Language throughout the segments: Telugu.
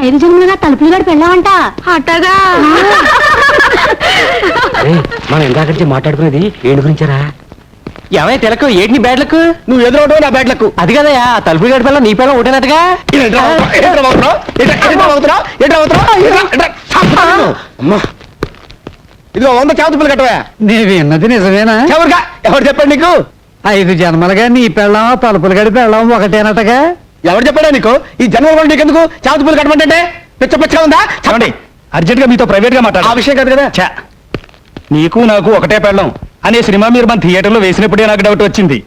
5 జన్మలుగా తలుపులు గడి పెళ్ళామంట. అట్టగా మనం ఇందాక మాట్లాడుకునేది ఏడు గురించారా? ఏమై తెలకు ఏటిని బ్యాడ్లకు నువ్వు ఎదురవడం నా బ్యాడ్లకు. అది కదయా తలుపులు గడి పిల్ల నీ పిల్ల ఒకటేనట్టుగా. ఇదిగో 100 చావతులు కట్టవా. నీవి విన్నది నిజమేనా? ఎవరుగా ఎవరు చెప్పండి నీకు? 5 జన్మలుగా నీ పెళ్ళాం తలుపులు గడి పెళ్ళాం ఒకటేనట్టుగా. ఎవరు చెప్పాడా నీకు? ఈ జన్మలు కూడా నీకెందుకు చావతులు కట్టమంటే? పిచ్చ పిచ్చగా ఉందా? చెప్పండి, అర్జెంట్ గా మీతో ప్రైవేట్ గా మాట్లాడు. ఆ విషయం కాదు కదా. నీకు నాకు ఒకటే పెళ్ళం అనే సినిమా మీరు మన థియేటర్లో వేసినప్పుడే నాకు డౌట్ వచ్చింది.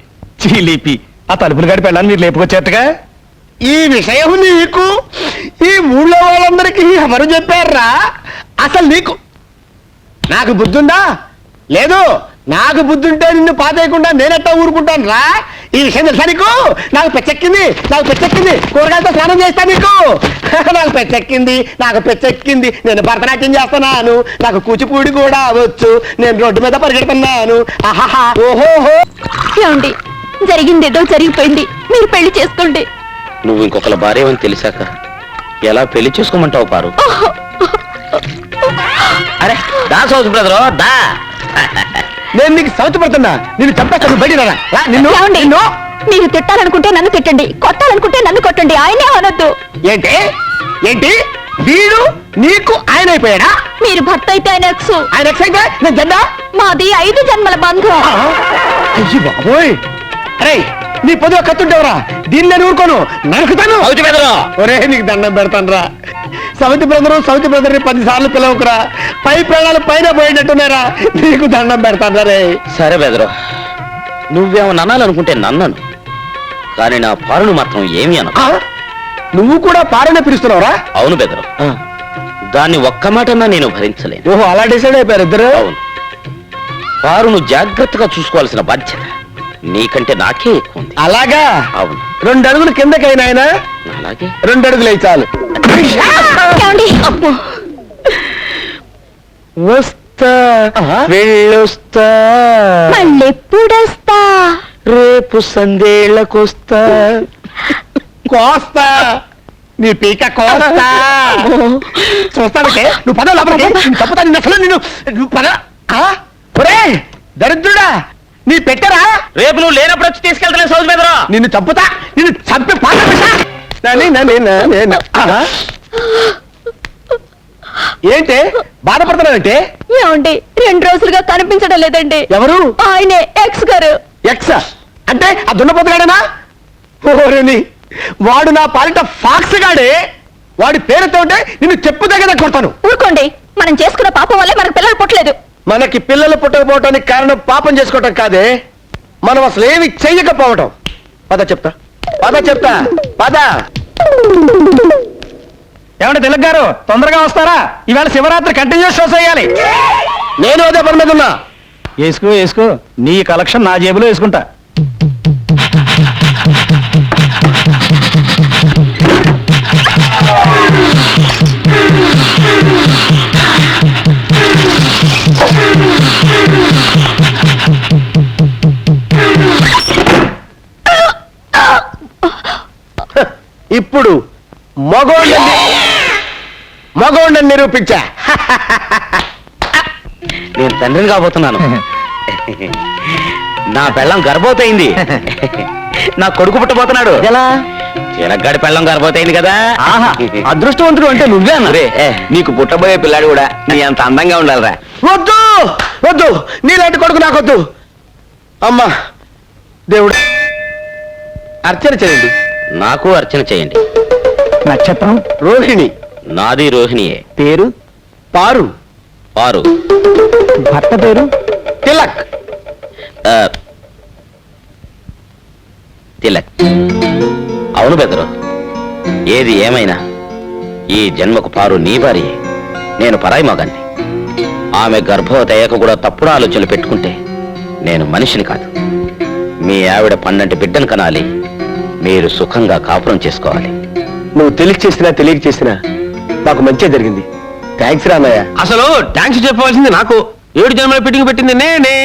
చీలిపి ఆ తలుపులు గడి పెళ్ళాన్ని మీరు లేపుకొచ్చేట్టుగా. ఈ విషయం నీకు ఈ ఊళ్ళో వాళ్ళందరికీ ఎవరు చెప్పారా? అసలు నీకు నాకు బుద్ధుందా? లేదు. నాకు బుద్ధుంటే నిన్ను పాతేయకుండా నేనెట్టా ఊరుకుంటాను రా. ఈ విషయం తెలుసా నీకు? నాకు పెచ్చెక్కింది, నాకు పెచ్చెక్కింది. కూరగాయలతో స్నానం చేస్తా నీకు. నాకు పెచ్చెక్కింది. నేను భరతనాట్యం చేస్తున్నాను, నాకు కూచిపూడి కూడా వచ్చు, నేను రోడ్డు మీద పరిగెడుతున్నాను. ఆహాహా ఓహోహో. ఏమండి, జరిగిందేదో జరిగిపోయింది, మీరు పెళ్లి చేసుకోండి. నువ్వు ఇంకొకళ్ళ భార్య అని తెలిసాక ఎలా పెళ్లి చేసుకోమంటావు పారు? అరే దా సౌత్ బ్రదరు దా. నేను నీకు సౌత్ పడుతున్నా, నిన్ను చంపేస్తాను. బయట నిన్ను మీరు తిట్టాలనుకుంటే నన్ను తిట్టండి, కొట్టాలనుకుంటే నన్ను కొట్టండి, ఆయనే అనొద్దు. ఏంటి ఏంటి వీడు నీకు ఆయన అయిపోయాడా? మీరు భర్త అయితే ఆయన ఎక్స్, ఆయన ఎక్స్ అయితే నేను జెండా. మాది 5 జన్మల బంధం. అయ్యి బాబోయ్. అరే నీ పొద్దుగా కత్తుంటేవరా, దీన్ని నేను ఊరుకోను, నరుకుతాను. ఒరే నీకు దండం పెడతాను రా. సౌతి బ్రదర్ని 10 సార్లు పిలవకురా. పై ప్రాణాలు పైన పోయేటట్టున్నారా. నీకు దండం పెడతాను రే. సరే బెదరు, నువ్వేమన్నా అనాలనుకుంటే నన్నను, కానీ నా పారును మాత్రం ఏమీ అన. నువ్వు కూడా పారనే పిలుస్తున్నావురా? అవును బెదరు, దాన్ని ఒక్క మాటన్నా నేను భరించలేను. ఓహో, అలా డిసైడ్ అయిపోయారు ఇద్దరు. అవును, పారును జాగ్రత్తగా చూసుకోవాల్సిన బాధ్యత నీకంటే నాకే ఎక్కువ ఉంది. అలాగా? అవును. 2 అడుగులు కిందకైనా ఆయన అలాగే 2 అడుగులు అయి చాలు. వస్తా వెళ్ళొస్తా, మళ్ళెప్పుడొస్తా? రేపు సందేళ్లకొస్తా. కోస్తా నీ పీక కోస్తా. చూస్తానంటే నువ్వు పద లోపలికి. తప్పుతా నిన్ను అసలు నువ్వు పద. ఒరే దరిద్రుడా, నీ పెట్టరా? రేపు నువ్వు లేనప్పుడు వచ్చి తీసుకెళ్తాను సౌత్ బెదరు. నిన్ను చంపుతా, నిన్ను చంపి ఏంటి బాధపడుతున్నానంటే? ఏమండి, 2 రోజులుగా కనిపించడం లేదండి. ఎవరు? ఆయనే ఎక్స్ గారు. ఎక్స్ అంటే ఆ దున్నపోతుగాడేనా? ఓరేని, వాడు నా పాలిట ఫాక్స్ గాడే. వాడి పేరుతో ఉంటే నిన్ను చెప్పు దగ్గర కొడతాను. ఊరుకోండి, మనం చేసుకున్న పాపం వల్లే మనకు పిల్లలు పుట్టలేదు. మనకి పిల్లలు పుట్టకపోవటానికి కారణం పాపం చేసుకోవటం కాదే, మనం అసలు ఏమి చెయ్యకపోవటం. పద చెప్తా, పద. ఏమంటే తిలక్ గారు, తొందరగా వస్తారా? ఇవాళ శివరాత్రి కంటిన్యూస్ షో చేయాలి. నేను అదే పని మీద ఉన్నా. వేసుకో, నీ కలెక్షన్ నా జేబులో వేసుకుంటా. ఇప్పుడు మగోండని నిరూపించా. నేను తండ్రిని కాబోతున్నాను. నా పెళ్ళం గర్భవతయింది. నా కొడుకు పుట్టబోతున్నాడు. ఎలా? చిలగ్గాడి పెళ్ళం గర్భవతయింది కదా. ఆహా, అదృష్టవంతుడు అంటే నువ్వే అన్న. నీకు పుట్టబోయే పిల్లాడు కూడా నీ అంత అందంగా ఉండాలిరా. వద్దు నీలాంటి కొడుకు నాకొద్దు. అమ్మా దేవుడు, అర్చన చేయండి. నాకు అర్చన చేయండి. నక్షత్రం రోహిణి. నాది రోహిణియే. పేరు పారు. భర్త పేరు తిలక్. తిలక్. అవును బెదరు, ఏది ఏమైనా ఈ జన్మకు పారు నీ భార్యే, నేను పరాయి మగాన్ని. ఆమె గర్భవతి అయ్యాక కూడా తప్పుడు ఆలోచనలు పెట్టుకుంటే నేను మనిషిని కాదు. మీ ఆవిడ 12 బిడ్డను కనాలి, మీరు సుఖంగా కాపురం చేసుకోవాలి. నువ్వు తెలియక చేసినా నాకు మంచి జరిగింది. థ్యాంక్స్ రామయ్య. అసలు థ్యాంక్స్ చెప్పవలసింది నాకు. 7 జన్మల ఫిట్టింగ్ పెట్టింది నేనే.